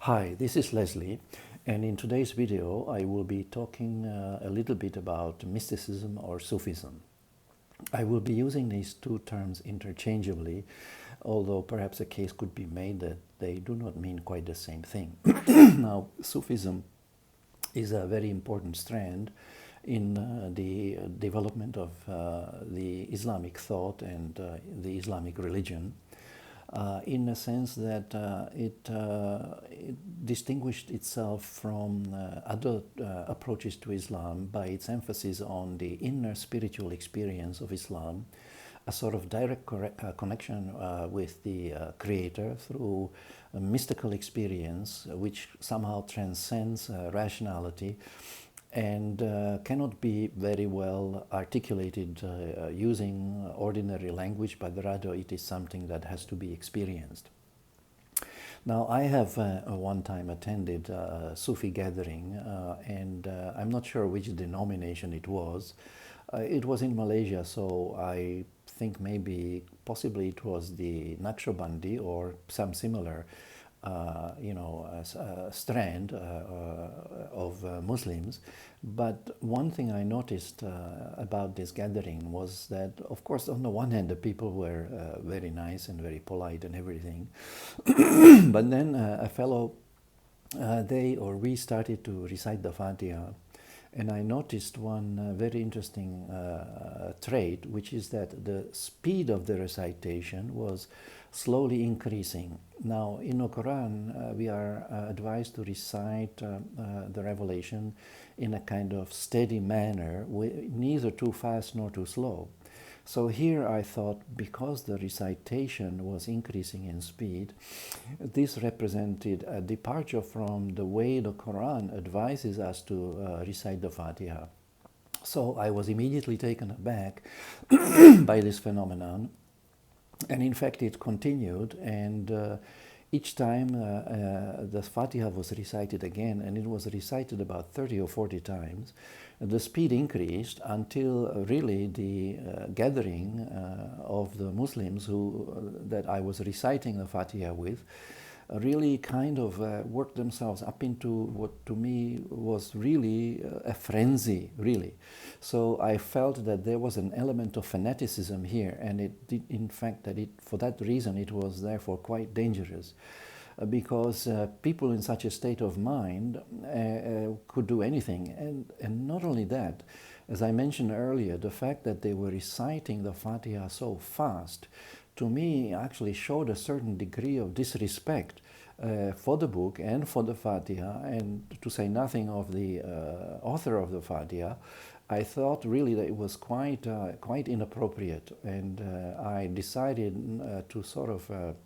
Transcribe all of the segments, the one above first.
Hi, this is Leslie, and in today's video I will be talking a little bit about mysticism or Sufism. I will be using these two terms interchangeably, although perhaps a case could be made that they do not mean quite the same thing. Now, Sufism is a very important strand in the development of the Islamic thought and the Islamic religion. In a sense that it distinguished itself from other approaches to Islam by its emphasis on the inner spiritual experience of Islam, a sort of direct connection with the Creator through a mystical experience which somehow transcends rationality and cannot be very well articulated using ordinary language, but rather it is something that has to be experienced. Now, I have one time attended a Sufi gathering, and I'm not sure which denomination it was. It was in Malaysia, so I think possibly it was the Naqshbandi or some similar strand of Muslims. But one thing I noticed about this gathering was that, of course, on the one hand, the people were very nice and very polite and everything. But then we started to recite the Fatiha. And I noticed one very interesting trait, which is that the speed of the recitation was slowly increasing. Now, in the Quran, we are advised to recite the revelation in a kind of steady manner, neither too fast nor too slow. So here I thought, because the recitation was increasing in speed, this represented a departure from the way the Quran advises us to recite the Fatiha. So I was immediately taken aback by this phenomenon. And in fact, it continued, and each time the Fatiha was recited again, and it was recited about 30 or 40 times, the speed increased until really the gathering of the Muslims that I was reciting the Fatiha with really kind of worked themselves up into what to me was really a frenzy, really. So I felt that there was an element of fanaticism here, and it did, in fact, for that reason it was therefore quite dangerous. Because people in such a state of mind could do anything. And not only that, as I mentioned earlier, the fact that they were reciting the Fatiha so fast, to me actually showed a certain degree of disrespect for the book and for the Fatiha, and to say nothing of the author of the Fatiha. I thought really that it was quite inappropriate, and I decided to sort of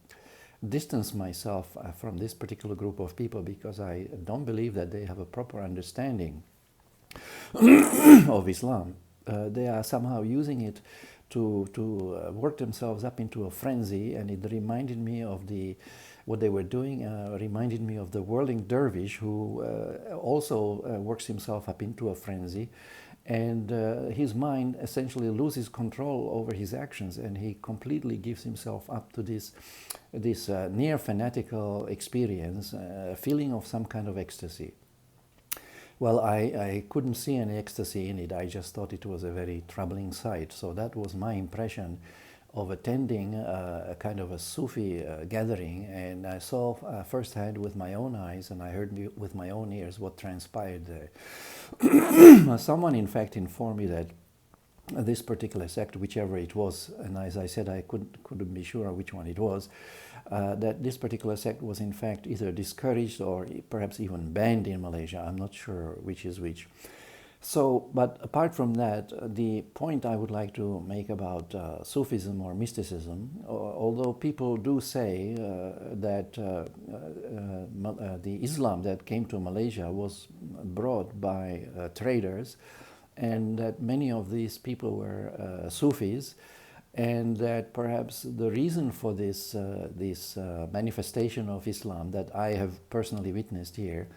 distance myself from this particular group of people, because I don't believe that they have a proper understanding of Islam. They are somehow using it to work themselves up into a frenzy, and it reminded me of what they were doing reminded me of the whirling dervish who also works himself up into a frenzy, and his mind essentially loses control over his actions, and he completely gives himself up to this near fanatical experience, a feeling of some kind of ecstasy. Well, I couldn't see any ecstasy in it. I just thought it was a very troubling sight. So that was my impression of attending a kind of a Sufi gathering, and I saw firsthand with my own eyes, and I heard with my own ears what transpired there. Someone, in fact, informed me that this particular sect, whichever it was, and as I said, I couldn't be sure which one it was, that this particular sect was in fact either discouraged or perhaps even banned in Malaysia. I'm not sure which is which. So, but apart from that, the point I would like to make about Sufism or mysticism, although people do say that the Islam that came to Malaysia was brought by traders, and that many of these people were Sufis, and that perhaps the reason for this manifestation of Islam that I have personally witnessed here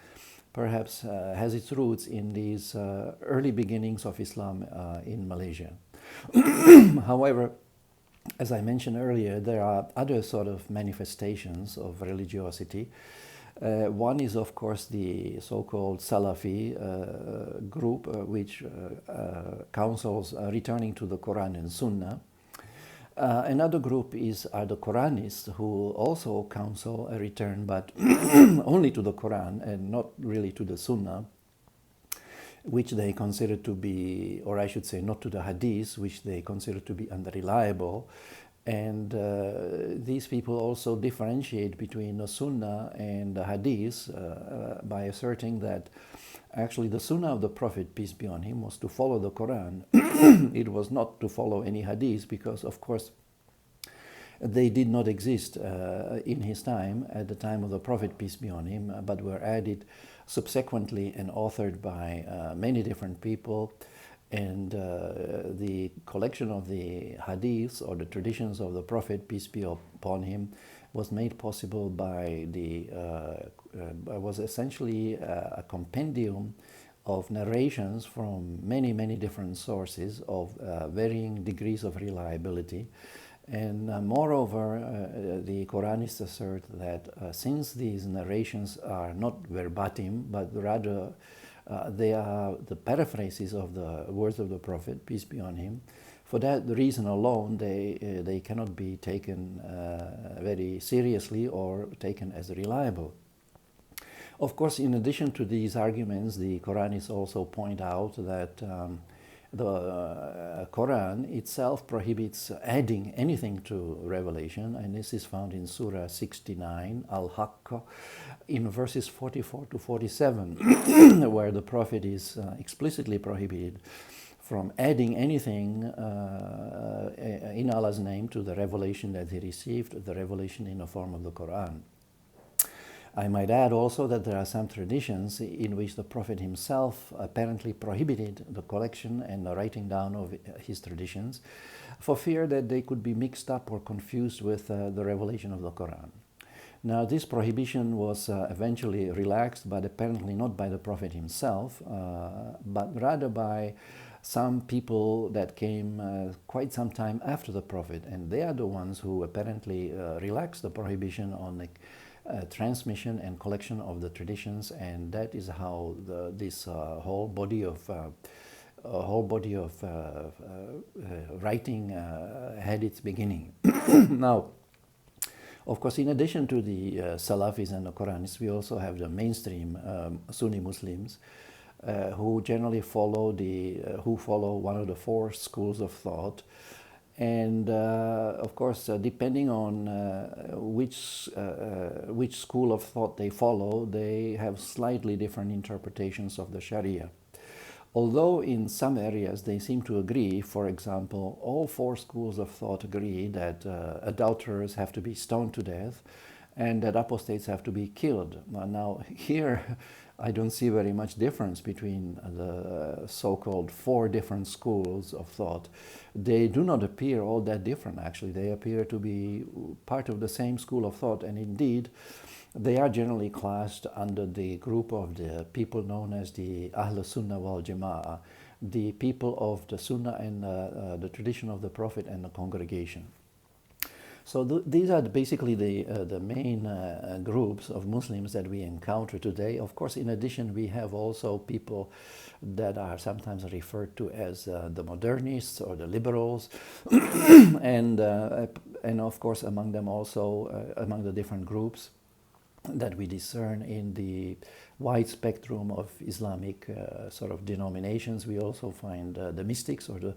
perhaps has its roots in these early beginnings of Islam in Malaysia. However, as I mentioned earlier, there are other sort of manifestations of religiosity One is, of course, the so-called Salafi group, which counsels returning to the Quran and Sunnah. Another group are the Quranists, who also counsel a return, but only to the Quran and not really to the Sunnah, which they consider to be, or I should say, not to the Hadith, which they consider to be unreliable. And these people also differentiate between the Sunnah and the Hadith by asserting that actually the Sunnah of the Prophet, peace be on him, was to follow the Quran. It was not to follow any Hadith, because, of course, they did not exist in his time, at the time of the Prophet, peace be on him, but were added subsequently and authored by many different people. And the collection of the hadiths, or the traditions of the Prophet, peace be upon him, was made possible by was essentially a compendium of narrations from many, many different sources of varying degrees of reliability. And moreover, the Quranists assert that since these narrations are not verbatim, but rather they are the paraphrases of the words of the Prophet, peace be on him, for that reason alone, they cannot be taken very seriously or taken as reliable. Of course, in addition to these arguments, the Quranists also point out that the Quran itself prohibits adding anything to revelation, and this is found in Surah 69, Al-Haqq, in verses 44 to 47, where the Prophet is explicitly prohibited from adding anything in Allah's name to the revelation that he received, the revelation in the form of the Quran. I might add also that there are some traditions in which the Prophet himself apparently prohibited the collection and the writing down of his traditions for fear that they could be mixed up or confused with the revelation of the Quran. Now, this prohibition was eventually relaxed, but apparently not by the Prophet himself, but rather by some people that came quite some time after the Prophet, and they are the ones who apparently relaxed the prohibition on the transmission and collection of the traditions, and that is how this whole body of writing had its beginning. Now, of course, in addition to the Salafis and the Quranists, we also have the mainstream Sunni Muslims who generally follow one of the four schools of thought. And of course, depending on which school of thought they follow, they have slightly different interpretations of the Sharia. Although in some areas they seem to agree, for example, all four schools of thought agree that adulterers have to be stoned to death and that apostates have to be killed. Now here, I don't see very much difference between the so-called four different schools of thought. They do not appear all that different, actually. They appear to be part of the same school of thought, and indeed, they are generally classed under the group of the people known as the Ahl Sunnah wal Jama'ah, the people of the Sunnah and the tradition of the Prophet and the congregation. So these are basically the main groups of Muslims that we encounter today. Of course, in addition, we have also people that are sometimes referred to as the modernists or the liberals, and of course among them also, among the different groups that we discern in the wide spectrum of Islamic sort of denominations, we also find the mystics or the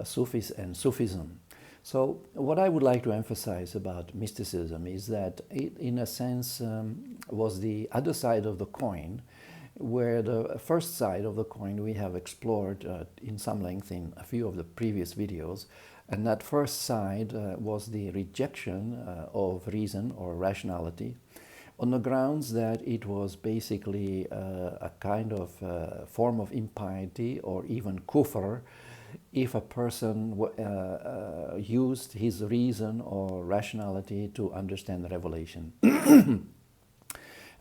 Sufis and Sufism. So what I would like to emphasize about mysticism is that it, in a sense, was the other side of the coin, where the first side of the coin we have explored in some length in a few of the previous videos. And that first side was the rejection of reason or rationality on the grounds that it was basically a kind of form of impiety or even kufr if a person used his reason or rationality to understand revelation.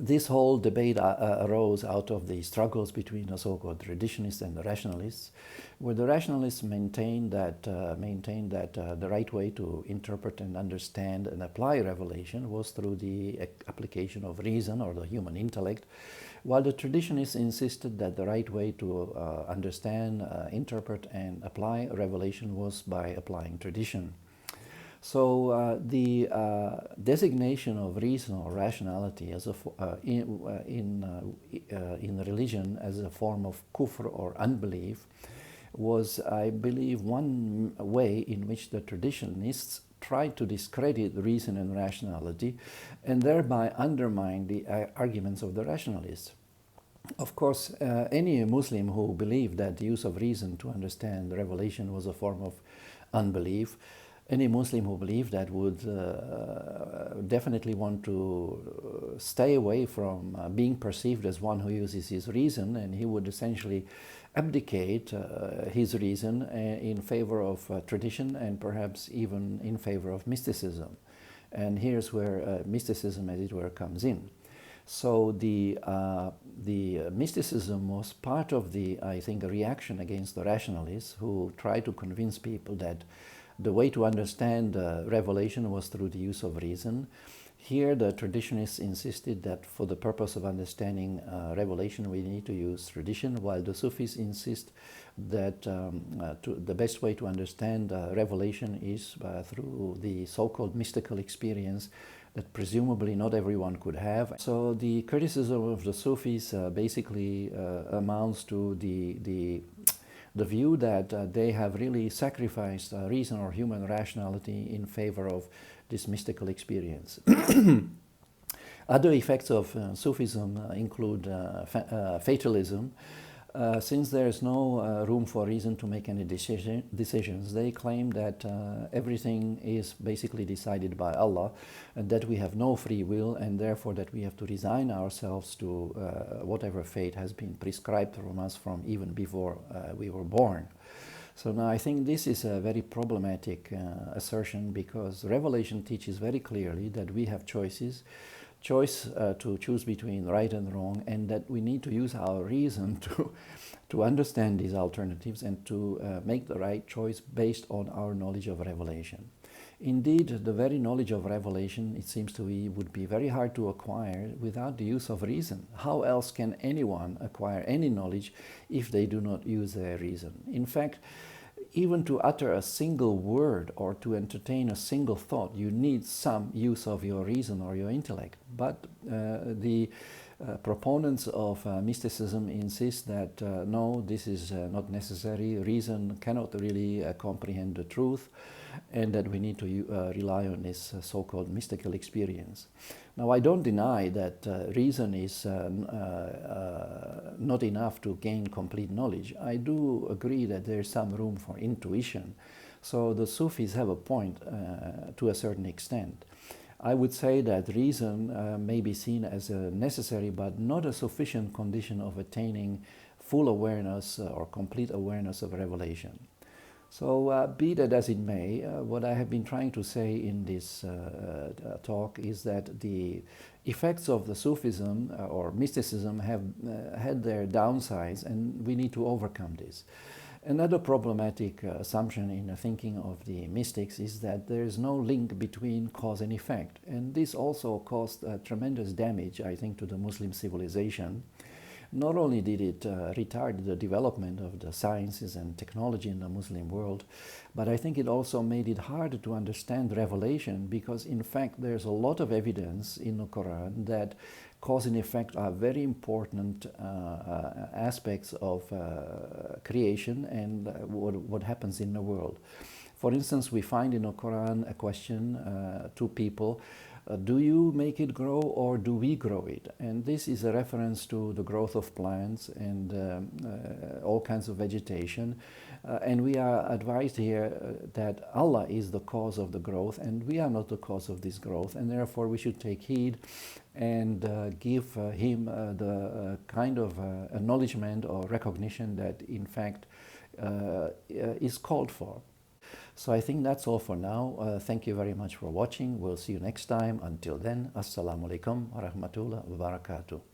this whole debate arose out of the struggles between the so-called traditionalists and the rationalists, where the rationalists maintained that the right way to interpret and understand and apply revelation was through the application of reason or the human intellect, while the traditionalists insisted that the right way to understand, interpret, and apply revelation was by applying tradition. So the designation of reason or rationality as in religion as a form of kufr or unbelief was, I believe, one way in which the traditionalists tried to discredit reason and rationality and thereby undermine the arguments of the rationalists. Of course, any Muslim who believed that the use of reason to understand revelation was a form of unbelief, any Muslim who believed that would definitely want to stay away from being perceived as one who uses his reason, and he would essentially abdicate his reason in favor of tradition and perhaps even in favor of mysticism. And here's where mysticism, as it were, comes in. So the mysticism was part of the, I think, a reaction against the rationalists who tried to convince people that the way to understand revelation was through the use of reason. Here, the traditionalists insisted that for the purpose of understanding revelation, we need to use tradition, while the Sufis insist that the best way to understand revelation is through the so-called mystical experience that presumably not everyone could have. So the criticism of the Sufis basically amounts to the view that they have really sacrificed reason or human rationality in favor of this mystical experience. Other effects of Sufism include fatalism. Since there is no room for reason to make any decisions, they claim that everything is basically decided by Allah, and that we have no free will, and therefore that we have to resign ourselves to whatever fate has been prescribed from us from even before we were born. So now I think this is a very problematic assertion, because Revelation teaches very clearly that we have choice to choose between right and wrong, and that we need to use our reason to understand these alternatives and to make the right choice based on our knowledge of revelation. Indeed, the very knowledge of revelation, it seems to me, would be very hard to acquire without the use of reason. How else can anyone acquire any knowledge if they do not use their reason? In fact, even to utter a single word or to entertain a single thought, you need some use of your reason or your intellect. But the proponents of mysticism insist that no, this is not necessary. Reason cannot really comprehend the truth, and that we need to rely on this so-called mystical experience. Now, I don't deny that reason is not enough to gain complete knowledge. I do agree that there is some room for intuition. So the Sufis have a point to a certain extent. I would say that reason may be seen as a necessary but not a sufficient condition of attaining full awareness or complete awareness of revelation. So be that as it may, what I have been trying to say in this talk is that the effects of the Sufism or mysticism have had their downsides, and we need to overcome this. Another problematic assumption in the thinking of the mystics is that there is no link between cause and effect, and this also caused tremendous damage, I think, to the Muslim civilization. Not only did it retard the development of the sciences and technology in the Muslim world, but I think it also made it harder to understand revelation, because in fact there's a lot of evidence in the Quran that cause and effect are very important aspects of creation and what happens in the world. For instance, we find in the Quran a question to people, do you make it grow or do we grow it? And this is a reference to the growth of plants and all kinds of vegetation. And we are advised here that Allah is the cause of the growth and we are not the cause of this growth. And therefore we should take heed and give Him the kind of acknowledgement or recognition that in fact is called for. So I think that's all for now. Thank you very much for watching. We'll see you next time. Until then, Assalamu alaikum wa rahmatullah wa barakatuh.